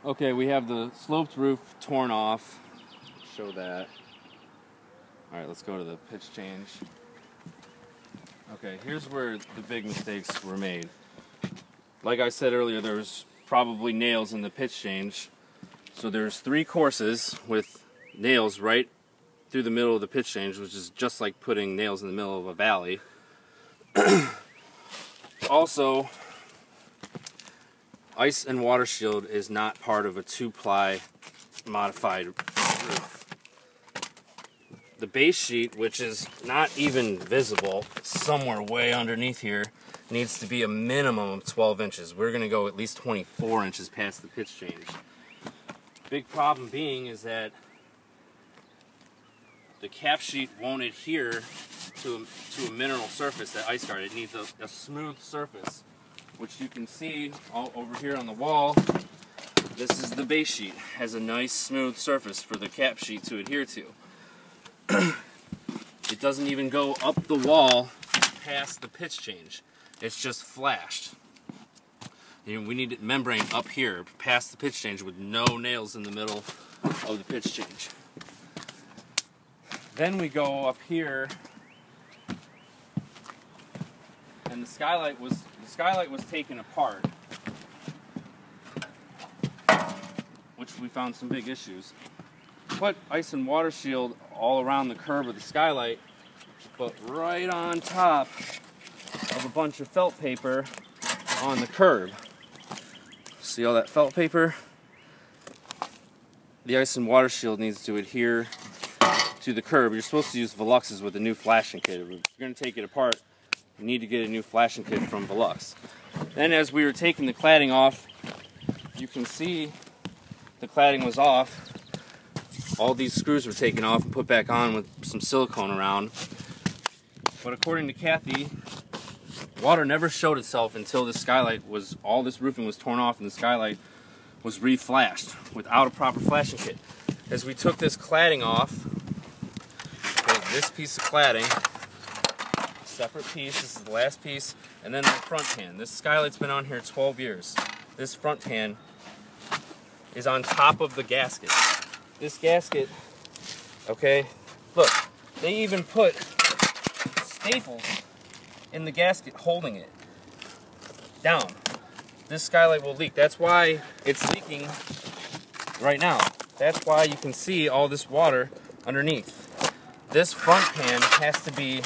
Okay, we have the sloped roof torn off. Show that. Alright, let's go to the pitch change. Okay, here's where the big mistakes were made. Like I said earlier, there's probably nails in the pitch change. So there's 3 courses with nails right through the middle of the pitch change, which is just like putting nails in the middle of a valley. Also, ice and water shield is not part of a 2-ply modified roof. The base sheet, which is not even visible, somewhere way underneath here, needs to be a minimum of 12 inches. We're going to go at least 24 inches past the pitch change. Big problem being is that the cap sheet won't adhere to a mineral surface, that ice guard. It needs a smooth surface, which you can see all over here on the wall. This is the base sheet. It has a nice smooth surface for the cap sheet to adhere to. It doesn't even go up the wall past the pitch change. It's just flashed. And we need membrane up here past the pitch change with no nails in the middle of the pitch change. Then we go up here, and the skylight was taken apart, which we found some big issues. Put ice and water shield all around the curb of the skylight, but right on top of a bunch of felt paper on the curb. See all that felt paper? The ice and water shield needs to adhere to the curb. You're supposed to use Veluxes with a new flashing kit. If you're going to take it apart, you need to get a new flashing kit from Velux. Then as we were taking the cladding off, you can see the cladding was off. All these screws were taken off and put back on with some silicone around. But according to Kathy, water never showed itself until the skylight was, all this roofing was torn off and the skylight was re-flashed without a proper flashing kit. As we took this cladding off, okay, this piece of cladding, separate piece, this is the last piece, and then the front pan. This skylight's been on here 12 years. This front pan is on top of the gasket. This gasket, okay, look, they even put staples in the gasket holding it down. This skylight will leak. That's why it's leaking right now. That's why you can see all this water underneath. This front pan has to be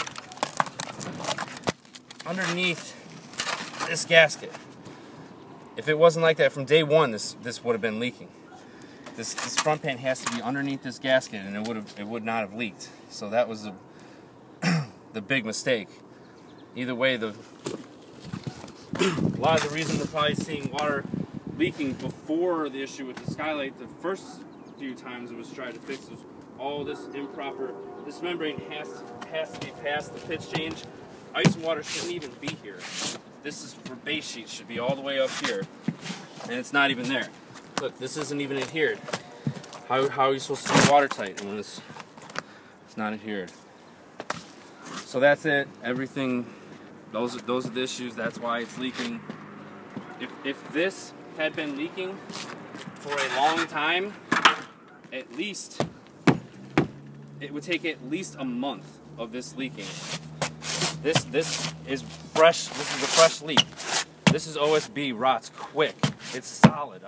underneath this gasket. If it wasn't like that from day one, this would have been leaking. This front pan has to be underneath this gasket, and it would not have leaked. So that was the big mistake. Either way, a lot of the reason we're probably seeing water leaking before the issue with the skylight, the first few times it was tried to fix, was all this improper. This membrane has to be past the pitch change. Ice and water shouldn't even be here. This is for base sheet, should be all the way up here, and it's not even there. Look, this isn't even adhered. How are you supposed to be watertight when it's not adhered? So that's it. Everything. Those are the issues. That's why it's leaking. If this had been leaking for a long time, at least it would take at least a month of this leaking. This is fresh. This is a fresh leak. This is OSB, rots quick. It's solid.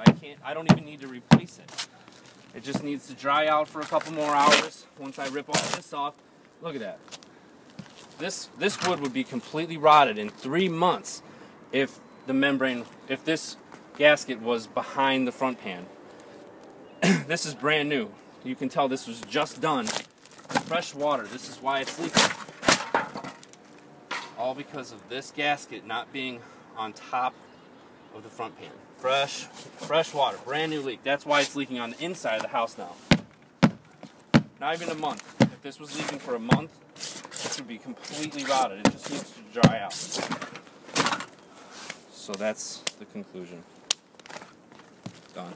I don't even need to replace it. It just needs to dry out for a couple more hours. Once I rip all this off, look at that. This wood would be completely rotted in 3 months if this gasket was behind the front pan. This is brand new. You can tell this was just done. Fresh water. This is why it's leaking. All because of this gasket not being on top of the front pan. Fresh water, brand new leak. That's why it's leaking on the inside of the house now. Not even a month. If this was leaking for a month, this would be completely rotted. It just needs to dry out. So that's the conclusion. Done.